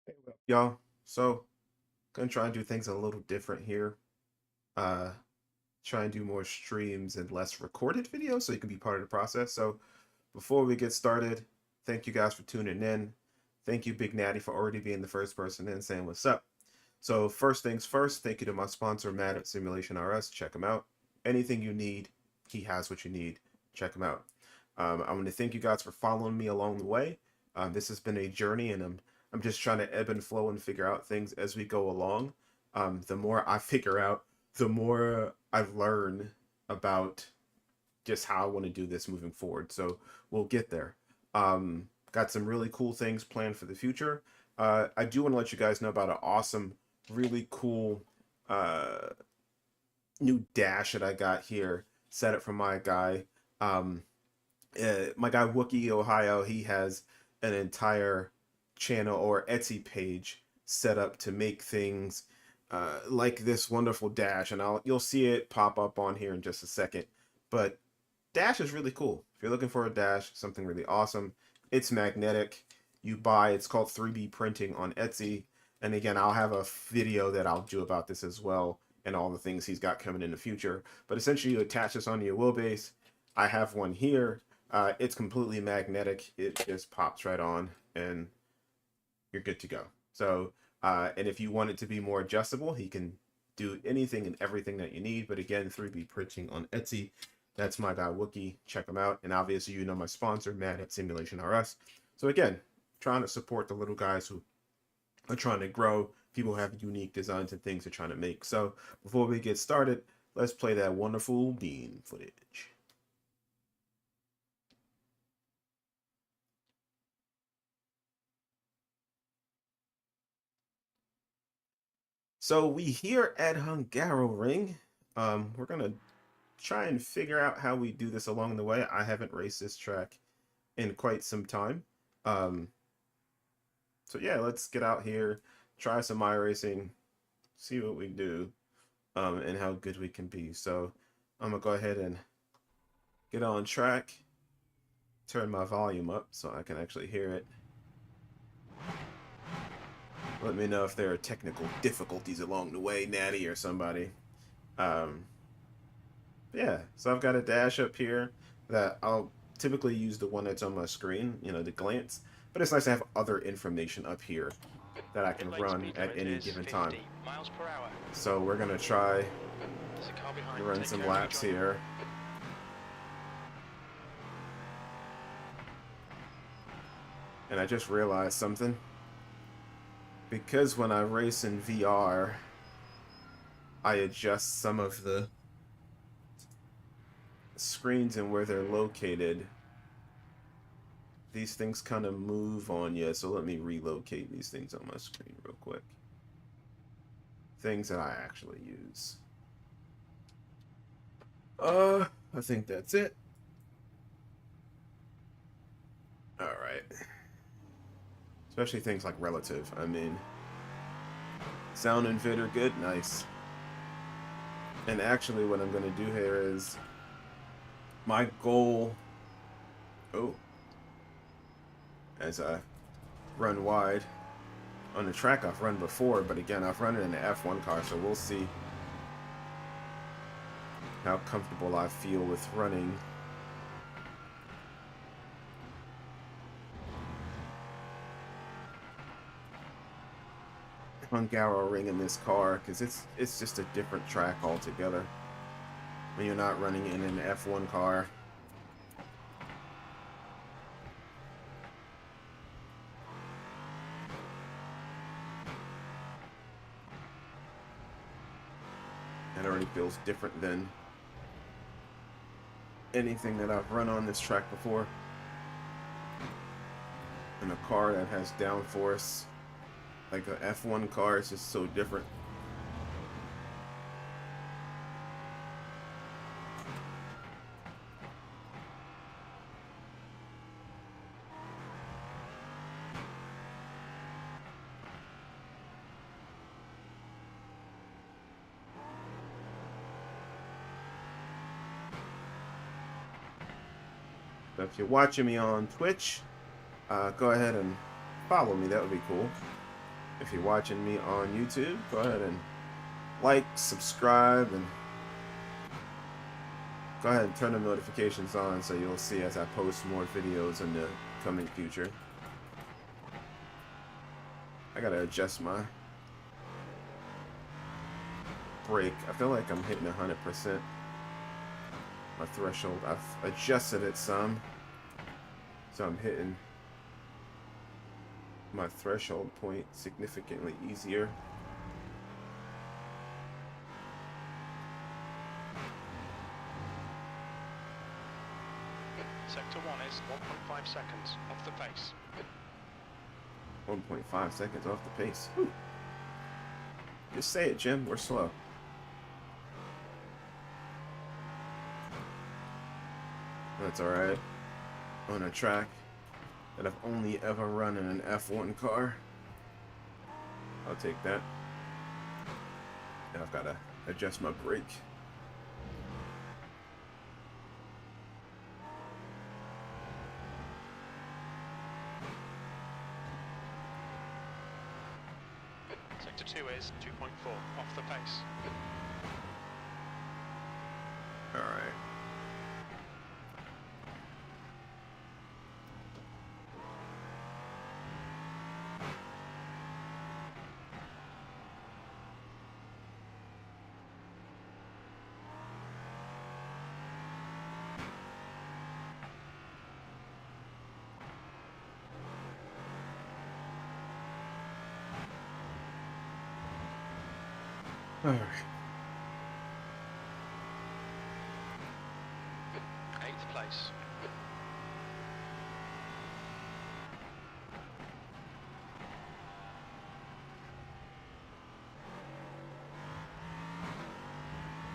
Hey, what up, y'all? So, gonna try and do things a little different here. Uh, Try and do more streams and less recorded videos so you can be part of the process. So, before we get started, thank you guys for tuning in. Thank you, Big Natty, for already being the first person in saying what's up. So, first things first, thank you to my sponsor, Matt at Simulation RS. Check him out. Anything you need, he has what you need. Check him out. I want to thank you guys for following me along the way. This has been a journey, and I'm just trying to ebb and flow and figure out things as we go along. The more I figure out, the more I learn about just how I want to do this moving forward. So we'll get there. Got some really cool things planned for the future. I do want to let you guys know about an awesome, really cool uh, new dash that I got here. Set it from my guy Wookie Ohio. He has an entire channel or Etsy page set up to make things like this wonderful dash, and you'll see it pop up on here in just a second. But dash is really cool. If you're looking for a dash, something really awesome, it's magnetic. You buy, it's called 3D printing on Etsy. And again, I'll have a video that I'll do about this as well and all the things he's got coming in the future. But essentially, you attach this onto your wheelbase. I have one here. It's completely magnetic. It just pops right on and you're good to go. So, and if you want it to be more adjustable, he can do anything and everything that you need. But again, 3D printing on Etsy. That's my guy Wookie. Check him out. And obviously, you know my sponsor, Matt at Simulation RS. So again, trying to support the little guys who are trying to grow. People have unique designs and things they're trying to make. So before we get started, let's play that wonderful bean footage. So we here at Hungaroring, we're gonna try and figure out how we do this along the way. I haven't raced this track in quite some time. Um, so yeah, let's get out here, try some iRacing, see what we do, and how good we can be. So I'm gonna go ahead and get on track, turn my volume up so I can actually hear it. Let me know if there are technical difficulties along the way, Natty or somebody. Um, yeah, so I've got a dash up here that I'll typically use the one that's on my screen, you know, the glance. But it's nice to have other information up here that I can run at any given time. So we're gonna try to run some laps here. And I just realized something. Because when I race in VR, I adjust some of the screens and where they're located. These things kind of move on you, so let me relocate these things on my screen real quick. Things that I actually use. I think that's it. All right. Especially things like relative. I mean, sound and vid are good, nice. And actually, what I'm gonna do here is my goal. Oh, as I run wide on the track I've run before, but again, I've run it in the F1 car, so we'll see how comfortable I feel with running. Hungaroring in this car, because it's just a different track altogether when you're not running in an F1 car. It already feels different than anything that I've run on this track before. And a car that has downforce, like a F1 car, is just so different. So if you're watching me on Twitch, go ahead and follow me. That would be cool. If you're watching me on YouTube, go ahead and like, subscribe, and go ahead and turn the notifications on so you'll see as I post more videos in the coming future. I gotta adjust my brake. I feel like I'm hitting 100%. My threshold, I've adjusted it some, so I'm hitting my threshold point significantly easier. Sector 1 is 1.5 seconds off the pace. 1.5 seconds off the pace. Whew. Just say it, Jim. We're slow. That's alright. On a track that I've only ever run in an F1 car. I'll take that. And I've got to adjust my brake. Sector 2 is 2.4 off the pace. Alright. Alright. 8th place.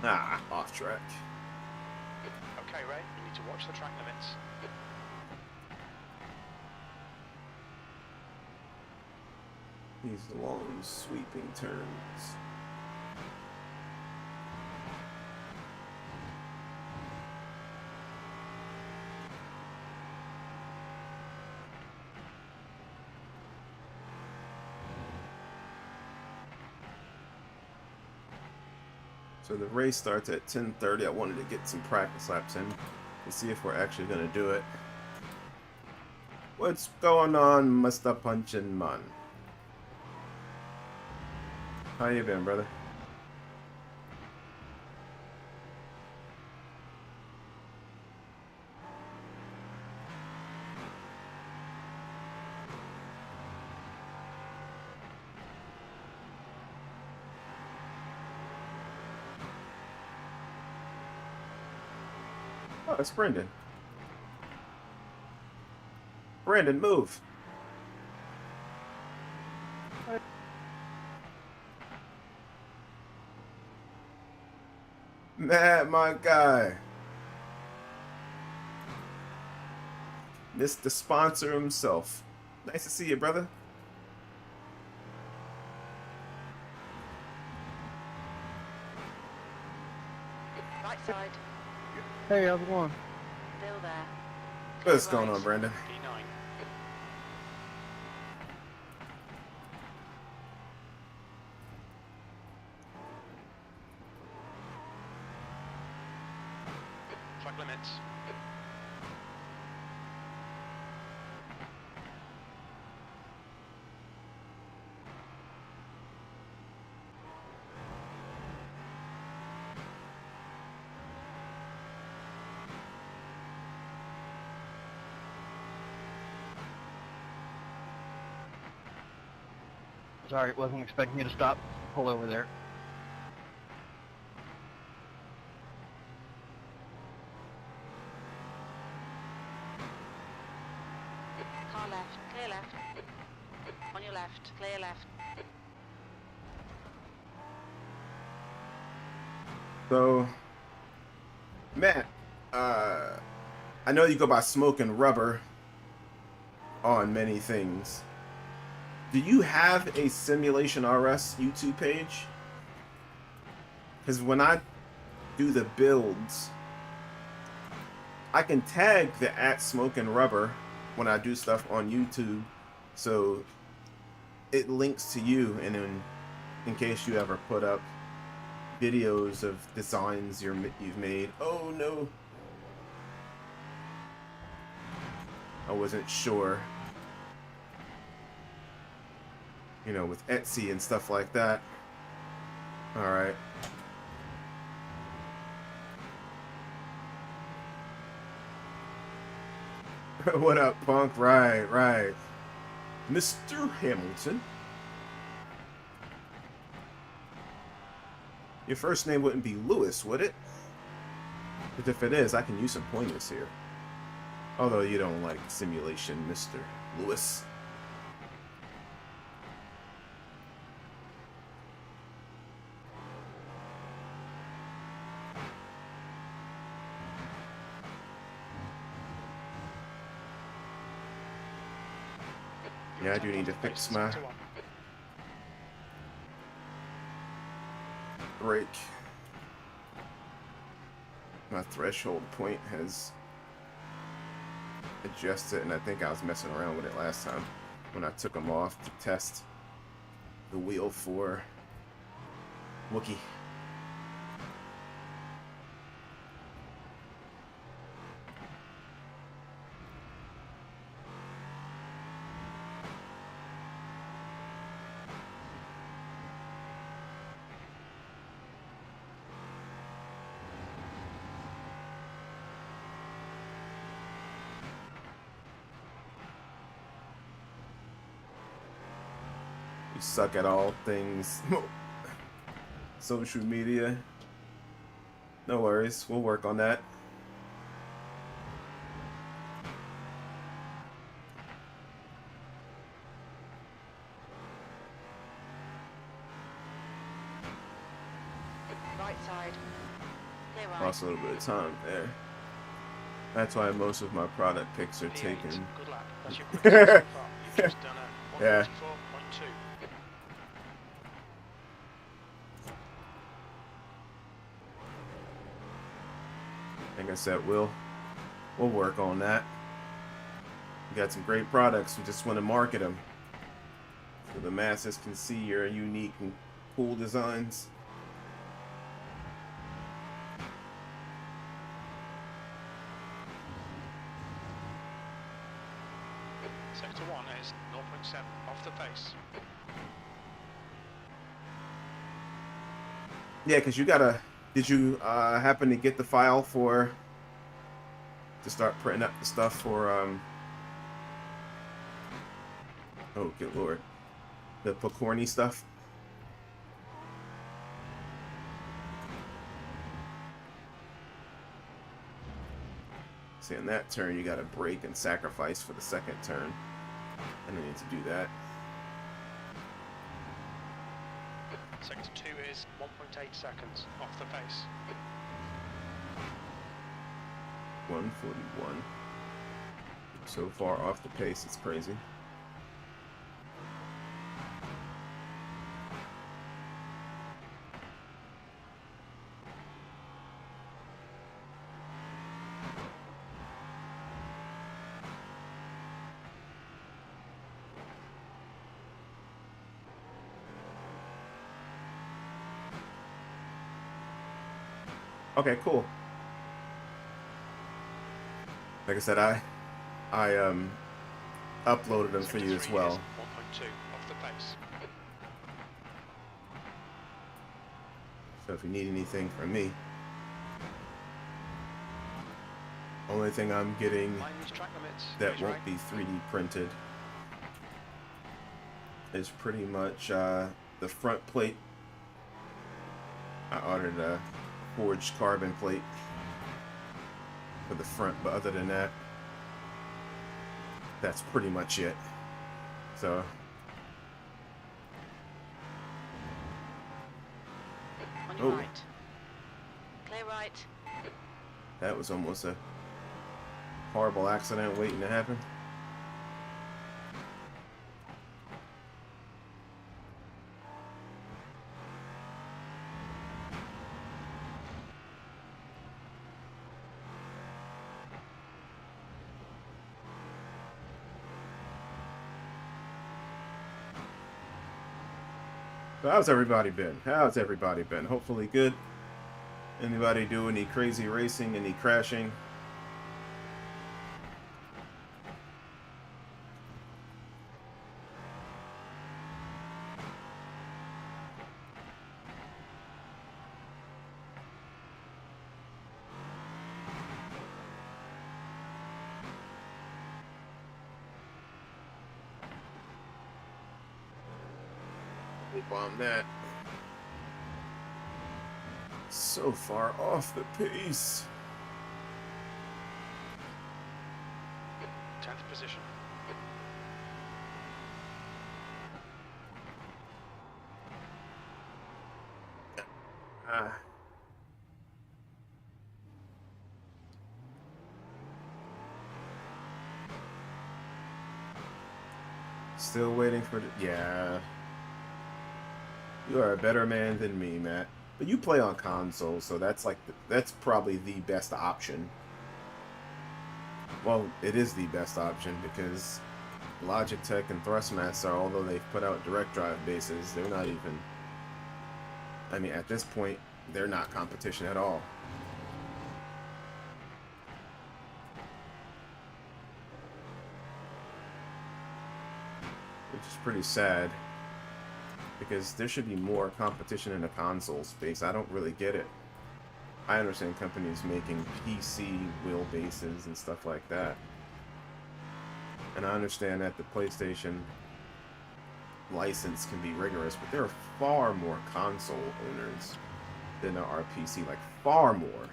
Ah, off track. Okay, Ray, you need to watch the track limits. These long sweeping turns. So the race starts at 10:30. I wanted to get some practice laps in to see if we're actually going to do it. What's going on, Mr. Punchin' Man? How you been, brother? Oh, it's Brendan. Brandon, move. Matt, my guy. Mr. Sponsor himself. Nice to see you, brother. Right side, Hey, how's it going? still there. What's going on, Brandon? P9. Track limits. Sorry, wasn't expecting you to stop. Pull over there. Car left, clear left. On your left, clear left. So, Matt, I know you go by Smoking Rubber on many things. Do you have a Simulation RS YouTube page? Because when I do the builds, I can tag the @Smoking Rubber when I do stuff on YouTube. So it links to you, and then in case you ever put up videos of designs you've made. Oh no, I wasn't sure. You know, with Etsy and stuff like that. All right. What up, punk? Right, right. Mr. Hamilton. Your first name wouldn't be Lewis, would it? Because if it is, I can use some pointers here. Although you don't like simulation, Mr. Lewis. Yeah, I do need to fix my brake. My threshold point has adjusted, and I think I was messing around with it last time when I took them off to test the wheel for Wookie. Suck at all things social media. No worries, we'll work on that. Right side. Clear right. Lost a little bit of time there. That's why most of my product pics are taken. Good lap. That's your quickest so far. You've just done a Yeah. 144.2. Like I said, we'll work on that. We got some great products. We just want to market them so the masses can see your unique and cool designs. Sector 1 is 0.7 off the pace. Yeah, because you gotta. Did you happen to get the file for to start printing up the stuff for oh good lord, the Pokorny stuff? See, in that turn you gotta brake and sacrifice for the second turn, and I need to do that. Sector 2 is 1.8 seconds off the pace. 141. So far off the pace, it's crazy. Okay, cool. Like I said, I uploaded them for you as well. 1.2 off the pace. So if you need anything from me, only thing I'm getting Mind these track limits. that Please won't right. be 3D printed is pretty much the front plate. I ordered a forged carbon plate for the front, but other than that, that's pretty much it. So On your Oh. right. Clear right. that was almost a horrible accident waiting to happen. How's everybody been? How's everybody been? Hopefully good. Anybody do any crazy racing, any crashing? On that. So far off the pace. 10th position. Still waiting for the... Yeah. You are a better man than me, Matt. But you play on console, so that's like that's probably the best option. Well, it is the best option because Logitech and Thrustmaster, although they've put out direct drive bases, they're not even... I mean, at this point, they're not competition at all. Which is pretty sad. Because there should be more competition in the console space. I don't really get it. I understand companies making PC wheelbases and stuff like that. And I understand that the PlayStation license can be rigorous, but there are far more console owners than there are PC. Like, far more.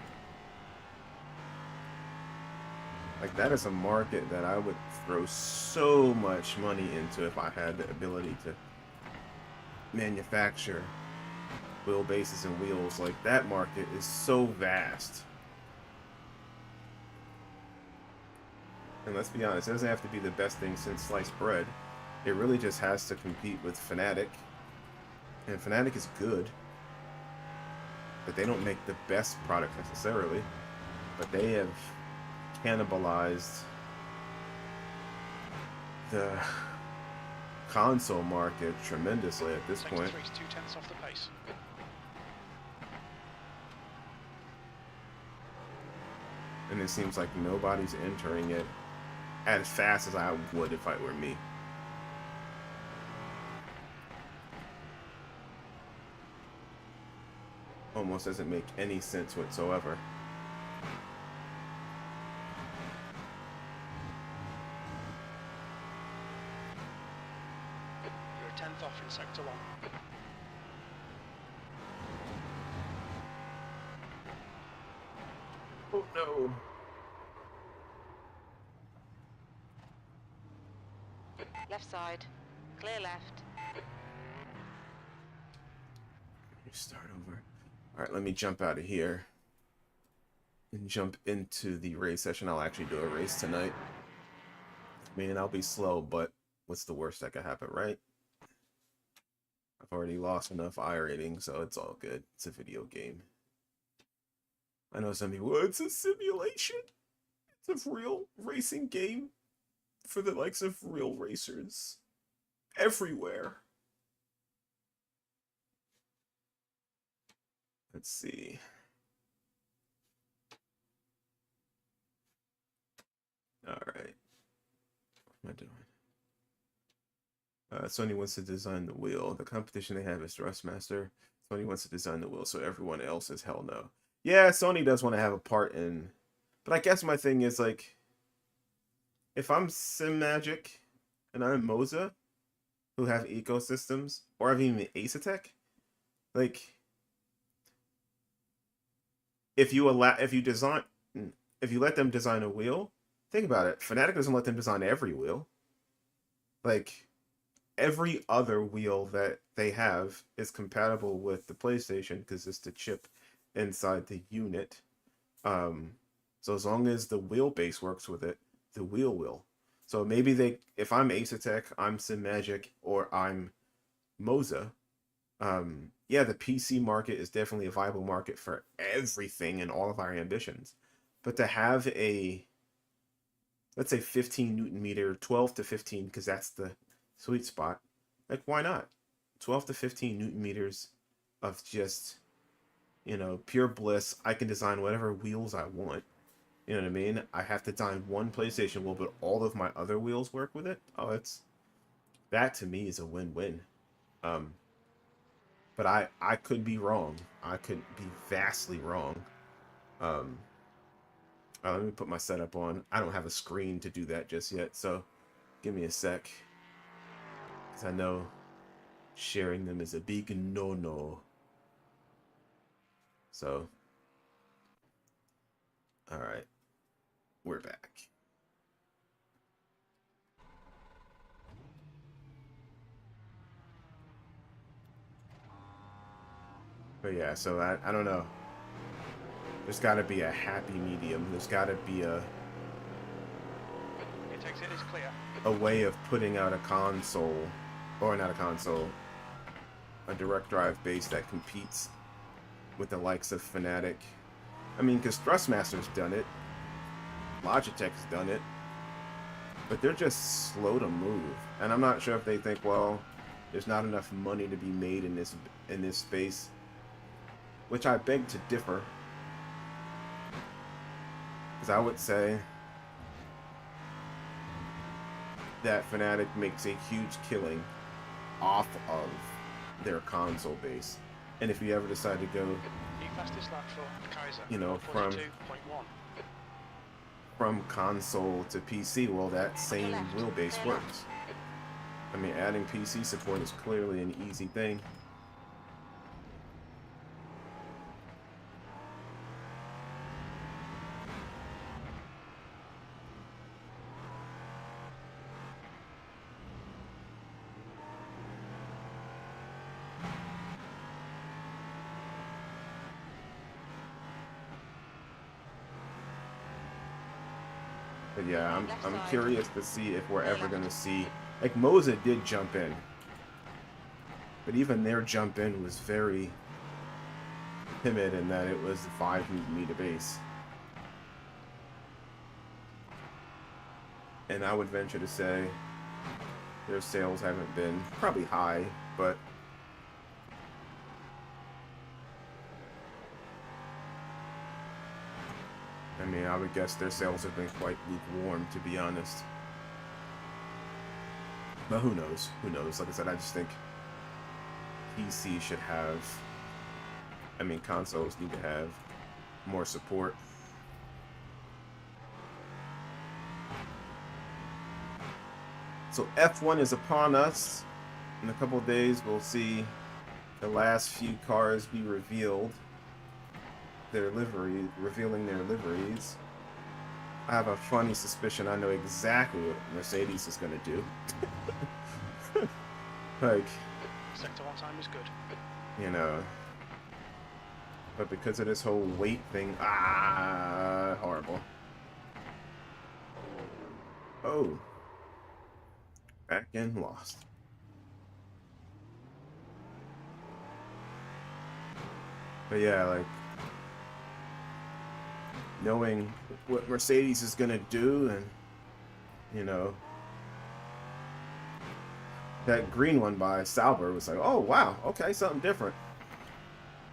Like, that is a market that I would throw so much money into if I had the ability to manufacture wheelbases and wheels. Like, that market is so vast. And let's be honest, it doesn't have to be the best thing since sliced bread. It really just has to compete with Fnatic. And Fnatic is good, but they don't make the best product necessarily. But they have cannibalized the console market tremendously at this point. 2 tenths off the pace. And it seems like nobody's entering it as fast as I would if I were me. Almost doesn't make any sense whatsoever. You're a 10th off in sector 1. Oh no. Left side. Clear left. Start over. Alright, let me jump out of here and jump into the race session. I'll actually do a race tonight. I mean, I'll be slow, but what's the worst that could happen, right? I've already lost enough iRating, so it's all good. It's a video game. I know some people, well, it's a simulation. It's a real racing game for the likes of real racers everywhere. Let's see. All right. What am I doing? Sony wants to design the wheel. The competition they have is Thrustmaster. Sony wants to design the wheel, so everyone else is hell no. Yeah, Sony does want to have a part in... But I guess my thing is, like, if I'm SimMagic and I'm Moza, who have ecosystems, or I've even ACC, like... If you let them design a wheel, think about it. Fnatic doesn't let them design every wheel. Like, every other wheel that they have is compatible with the PlayStation because it's the chip inside the unit. So as long as the wheelbase works with it, the wheel will. So maybe if I'm ACC, I'm SimMagic, or I'm Moza, yeah, the PC market is definitely a viable market for everything and all of our ambitions. But to have a, let's say 15 Newton meter, 12 to 15, because that's the sweet spot, like, why not? 12 to 15 Newton meters of just, pure bliss. I can design whatever wheels I want. You know what I mean? I have to design one PlayStation wheel, but all of my other wheels work with it. Oh, that to me is a win-win. Um, but I could be wrong. I could be vastly wrong. Um, let me put my setup on. I don't have a screen to do that just yet, so give me a sec. Because I know sharing them is a big no-no. So, all right, we're back. But yeah, so I don't know. There's got to be a happy medium. There's got to be It takes it is clear. a way of putting out a console, or not a console, a direct drive base that competes with the likes of Fnatic. I mean, because Thrustmaster's done it, Logitech's done it, but they're just slow to move. And I'm not sure if they think, well, there's not enough money to be made in this space, which I beg to differ. Because I would say that Fnatic makes a huge killing off of their console base. And if you ever decide to go, New fastest lap for Kaiser. from console to PC, well, that same wheelbase works. I mean, adding PC support is clearly an easy thing. But yeah, I'm curious to see if we're ever going to see... Like, Moza did jump in. But even their jump in was very timid in that it was 5 Newton meter base. And I would venture to say their sales haven't been probably high, but I mean, I would guess their sales have been quite lukewarm, to be honest. But who knows? Who knows? Like I said, I just think PC should have... I mean, consoles need to have more support. So F1 is upon us. In a couple of days, we'll see the last few cars be revealed. Revealing their liveries. I have a funny suspicion I know exactly what Mercedes is going to do. Like, sector 1 time is good. You know. But because of this whole weight thing, horrible. Oh. Back in lost. But yeah, like, knowing what Mercedes is gonna do, and you know, that green one by Sauber was like, oh wow, okay, something different,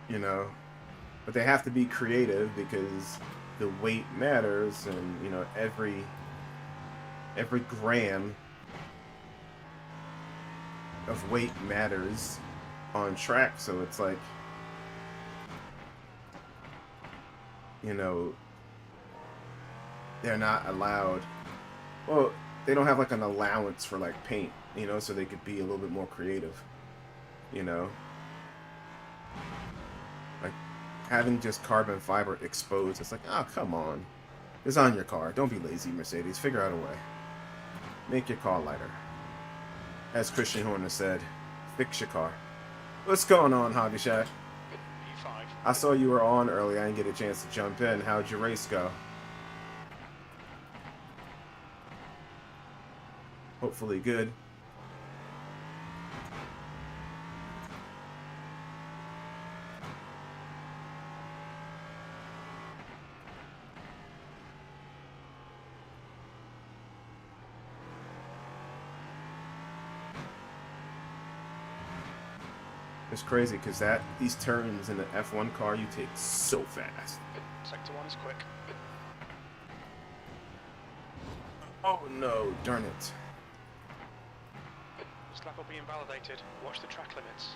you know. But they have to be creative because the weight matters, and you know, every gram of weight matters on track. So it's like, you know, they're not allowed, well, they don't have like an allowance for like paint, you know, so they could be a little bit more creative, you know. Like having just carbon fiber exposed, it's like, oh, come on, it's on your car. Don't be lazy, Mercedes. Figure out a way. Make your car lighter. As Christian Horner said, fix your car. What's going on, Hobby Shack? P5. I saw you were on early. I didn't get a chance to jump in. How'd your race go? Hopefully good. It's crazy because these turns in the F1 car you take so fast. Sector 1 is quick. Oh no, darn it. This lap will be invalidated. Watch the track limits.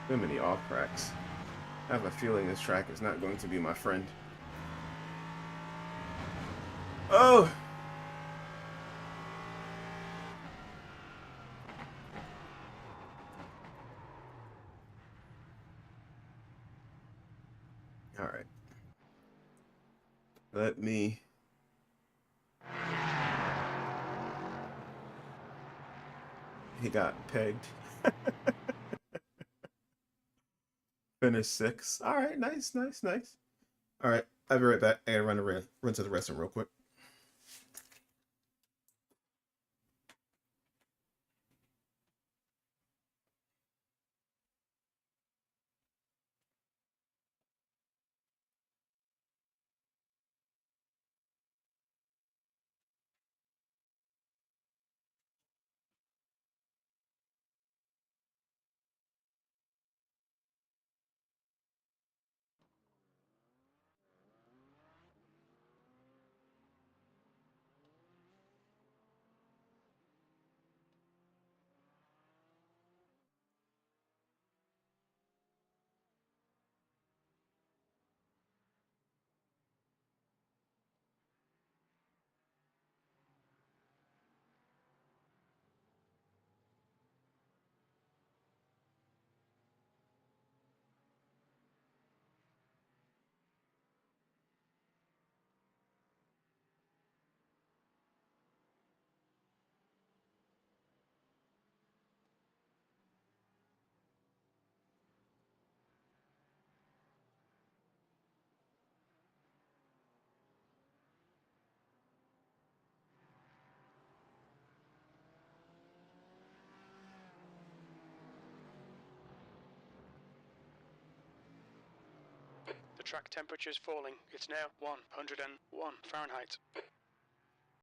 Too many off cracks. I have a feeling this track is not going to be my friend. Oh! Alright. Let me... He got pegged. Finish 6. Alright, nice, nice, nice. Alright, I'll be right back. I gotta run to the restroom real quick. The track temperature is falling. It's now 101 Fahrenheit.